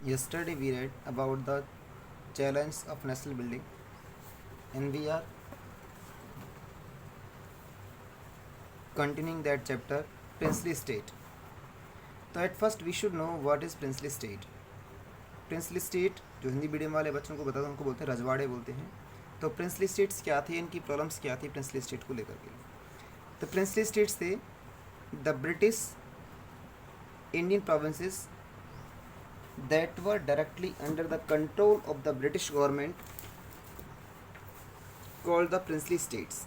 Yesterday we read about the challenge of national building, and we are continuing that chapter, princely state. तो at first we should know what is princely state. princely state जो Hindi medium वाले बच्चों को बता दो, उनको बोलते हैं रजवाड़े बोलते हैं. तो princely states क्या थे, इनकी प्रॉब्लम्स क्या थी princely state को लेकर के. तो princely states थे the British Indian provinces that were directly under the control of the British government called the princely states.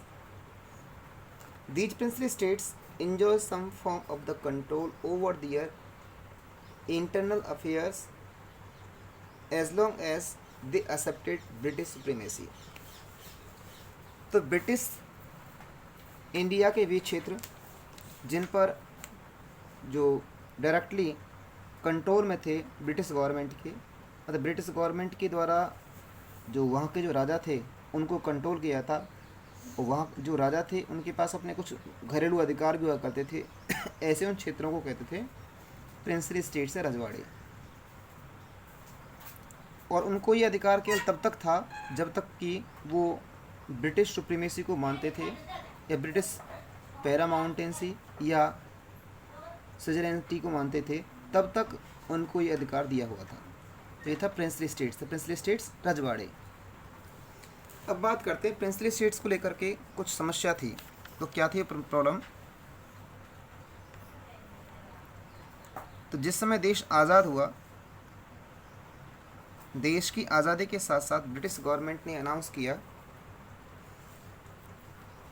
These princely states enjoy some form of the control over their internal affairs as long as they accepted British supremacy. तो British India के वे क्षेत्र जिन पर जो directly control में थे British government के, मतलब British government के द्वारा जो वहाँ के जो राजा थे उनको कंट्रोल किया था, और वहाँ जो राजा थे उनके पास अपने कुछ घरेलू अधिकार भी हुआ करते थे. ऐसे उन क्षेत्रों को कहते थे प्रिंसली स्टेट से रजवाड़े. और उनको ये अधिकार केवल तब तक था जब तक कि वो ब्रिटिश सुप्रीमेसी को मानते थे, या ब्रिटिश पैरामाउंटेंसी या सजरेंटी को मानते थे, तब तक उनको ये अधिकार दिया हुआ था. तो ये था प्रिंसली स्टेट्स. तो प्रिंसली स्टेट्स रजवाड़े. अब बात करते हैं प्रिंसली स्टेट्स को लेकर के कुछ समस्या थी. तो क्या थी प्रॉब्लम? तो जिस समय देश आज़ाद हुआ, देश की आज़ादी के साथ साथ ब्रिटिश गवर्नमेंट ने अनाउंस किया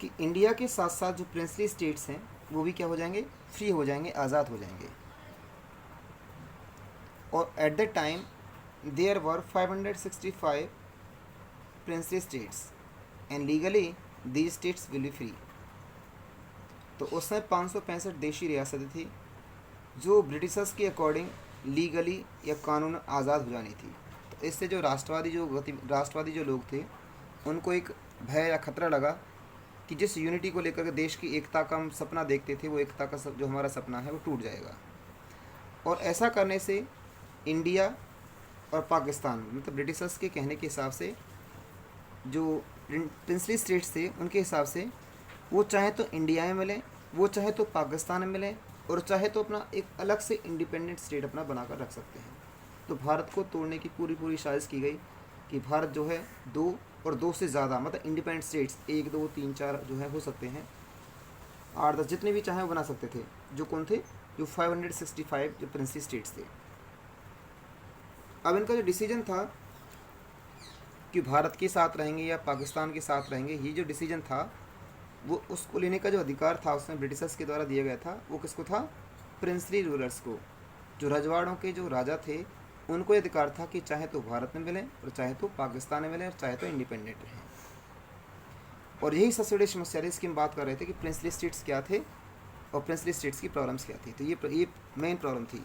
कि इंडिया के साथ साथ जो प्रिंसली स्टेट्स हैं वो भी क्या हो जाएंगे, फ्री हो जाएंगे, आज़ाद हो जाएंगे. और at the time there were 565 princely states and legally these states will be free. तो उस समय 565 देशी रियासतें थी जो ब्रिटिशर्स के अकॉर्डिंग लीगली या कानून आज़ाद हो जानी थी. तो इससे जो राष्ट्रवादी जो लोग थे उनको एक भय या खतरा लगा कि जिस यूनिटी को लेकर के देश की एकता का हम सपना देखते थे, वो एकता का जो हमारा सपना है वो टूट जाएगा. और ऐसा करने से इंडिया और पाकिस्तान, मतलब ब्रिटिशर्स के कहने के हिसाब से जो प्रिंसली स्टेट्स थे उनके हिसाब से वो चाहे तो इंडिया में मिलें, वो चाहे तो पाकिस्तान में मिलें, और चाहे तो अपना एक अलग से इंडिपेंडेंट स्टेट अपना बनाकर रख सकते हैं. तो भारत को तोड़ने की पूरी साजिश की गई कि भारत जो है दो और दो से ज़्यादा, मतलब इंडिपेंडेंट स्टेट्स 1 2 3 4 जो है हो सकते हैं, 8 10 जितने भी चाहें वो बना सकते थे. जो कौन थे? जो 565 जो प्रिंसली स्टेट्स थे. अब इनका जो डिसीजन था कि भारत के साथ रहेंगे या पाकिस्तान के साथ रहेंगे, ये जो डिसीजन था वो उसको लेने का जो अधिकार था उसमें ब्रिटिशर्स के द्वारा दिया गया था, वो किसको था? प्रिंसली रूलर्स को. जो रजवाड़ों के जो राजा थे उनको ये अधिकार था कि चाहे तो भारत में मिलें और चाहे तो पाकिस्तान में मिलें और चाहे तो इंडिपेंडेंट रहें. और यही सबसे बड़ी समस्या थी, इसकी हम बात कर रहे थे कि प्रिंसली स्टेट्स क्या थे और प्रिंसली स्टेट्स की प्रॉब्लम्स क्या थी. तो ये मेन प्रॉब्लम थी.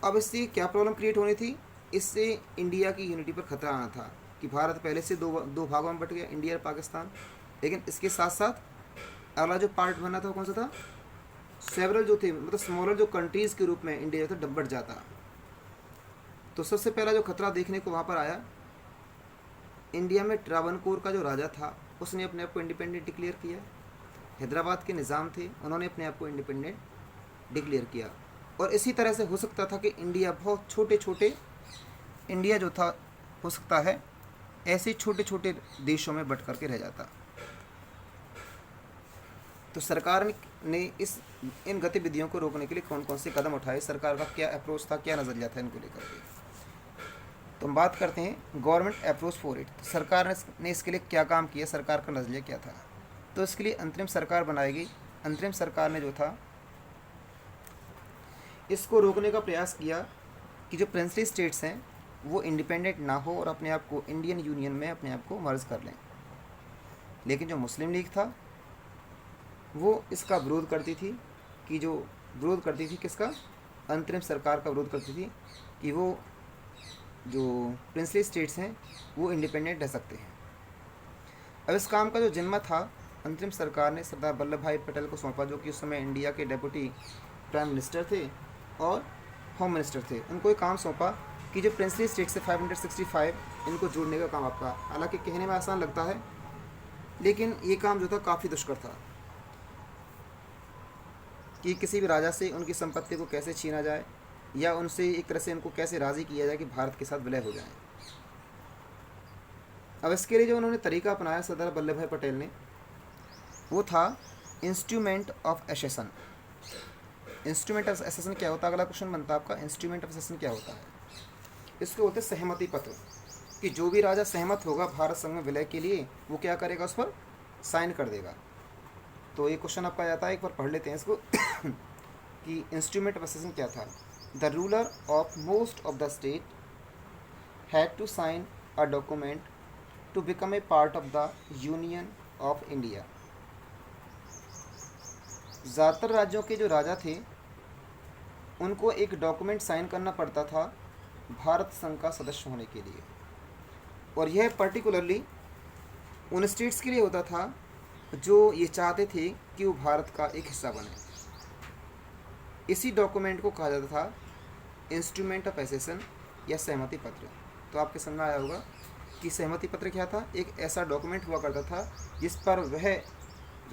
अब इससे क्या प्रॉब्लम क्रिएट होनी थी? इससे इंडिया की यूनिटी पर खतरा आना था कि भारत पहले से दो भागों में बट गया, इंडिया और पाकिस्तान. लेकिन इसके साथ साथ अगला जो पार्ट बना था वो कौन सा था? सेवरल जो थे, मतलब स्मॉलर जो कंट्रीज़ के रूप में इंडिया जो था बढ़ जाता. तो सबसे पहला जो खतरा देखने को वहाँ पर आया, इंडिया में ट्रावनकोर का जो राजा था उसने अपने आप को इंडिपेंडेंट डिक्लेयर किया. हैदराबाद के निज़ाम थे, उन्होंने अपने आप को इंडिपेंडेंट डिक्लेयर किया. और इसी तरह से हो सकता था कि इंडिया बहुत छोटे इंडिया जो था हो सकता है ऐसे छोटे छोटे देशों में बट करके रह जाता. तो सरकार ने इन गतिविधियों को रोकने के लिए कौन कौन से कदम उठाए, सरकार का क्या अप्रोच था, क्या नज़रिया था इनको लेकर के. तो हम बात करते हैं गवर्नमेंट अप्रोच फॉर इट. तो सरकार ने इसके लिए क्या काम किया, सरकार का नज़रिया क्या था. तो इसके लिए अंतरिम सरकार बनाई गई. अंतरिम सरकार ने जो था इसको रोकने का प्रयास किया कि जो प्रिंसली स्टेट्स हैं वो इंडिपेंडेंट ना हो और अपने आप को इंडियन यूनियन में अपने आप को मर्ज कर लें. लेकिन जो मुस्लिम लीग था वो इसका विरोध करती थी, कि जो विरोध करती थी किसका? अंतरिम सरकार का विरोध करती थी कि वो जो प्रिंसली स्टेट्स हैं वो इंडिपेंडेंट रह सकते हैं. अब इस काम का जो जिम्मा था अंतरिम सरकार ने सरदार वल्लभ भाई पटेल को सौंपा, जो कि उस समय इंडिया के डेप्यूटी प्राइम मिनिस्टर थे और होम मिनिस्टर थे. उनको एक काम सौंपा कि जो प्रिंसली स्टेट से 565 इनको जोड़ने का काम आपका, हालांकि कहने में आसान लगता है लेकिन ये काम जो था काफ़ी दुष्कर था कि किसी भी राजा से उनकी संपत्ति को कैसे छीना जाए या उनसे एक तरह से उनको कैसे राज़ी किया जाए कि भारत के साथ विलय हो जाए। अब इसके लिए जो उन्होंने तरीका अपनाया सरदार वल्लभ भाई पटेल ने, वो था instrument of accession. Instrument of accession क्या होता है, अगला क्वेश्चन बनता है आपका, इंस्ट्रूमेंट ऑफ एसेशन क्या होता है। इसको बोलते हैं सहमति पत्र, कि जो भी राजा सहमत होगा भारत संघ में विलय के लिए वो क्या करेगा, उस पर साइन कर देगा। तो ये क्वेश्चन आपका जाता है, एक बार पढ़ लेते हैं इसको कि इंस्ट्रूमेंट ऑफ एसेशन क्या था। The ruler of most of the state had to sign a document to become a part of the union of India. ज़्यादातर राज्यों के जो राजा थे उनको एक डॉक्यूमेंट साइन करना पड़ता था भारत संघ का सदस्य होने के लिए, और यह पर्टिकुलरली उन स्टेट्स के लिए होता था जो ये चाहते थे कि वो भारत का एक हिस्सा बने। इसी डॉक्यूमेंट को कहा जाता था इंस्ट्रूमेंट ऑफ एसेशन या सहमति पत्र। तो आपके समझ में आया होगा कि सहमति पत्र क्या था, एक ऐसा डॉक्यूमेंट हुआ करता था जिस पर वह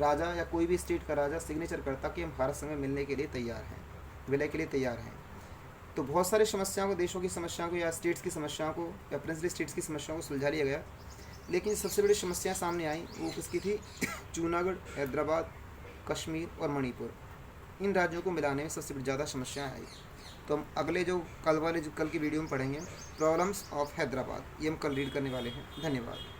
राजा या कोई भी स्टेट का राजा सिग्नेचर करता कि हम भारत संघ में मिलने के लिए तैयार हैं, विलय के लिए तैयार हैं। तो बहुत सारी समस्याओं को, देशों की समस्याओं को या स्टेट्स की समस्याओं को या प्रिंसली स्टेट्स की समस्याओं को सुलझा लिया गया, लेकिन सबसे बड़ी समस्या सामने आई वो किसकी थी, जूनागढ़, हैदराबाद, कश्मीर और मणिपुर, इन राज्यों को मिलाने में सबसे ज़्यादा समस्याएं आई। तो हम अगले जो कल की वीडियो में पढ़ेंगे प्रॉब्लम्स ऑफ हैदराबाद, ये हम कल रीड करने वाले हैं। धन्यवाद।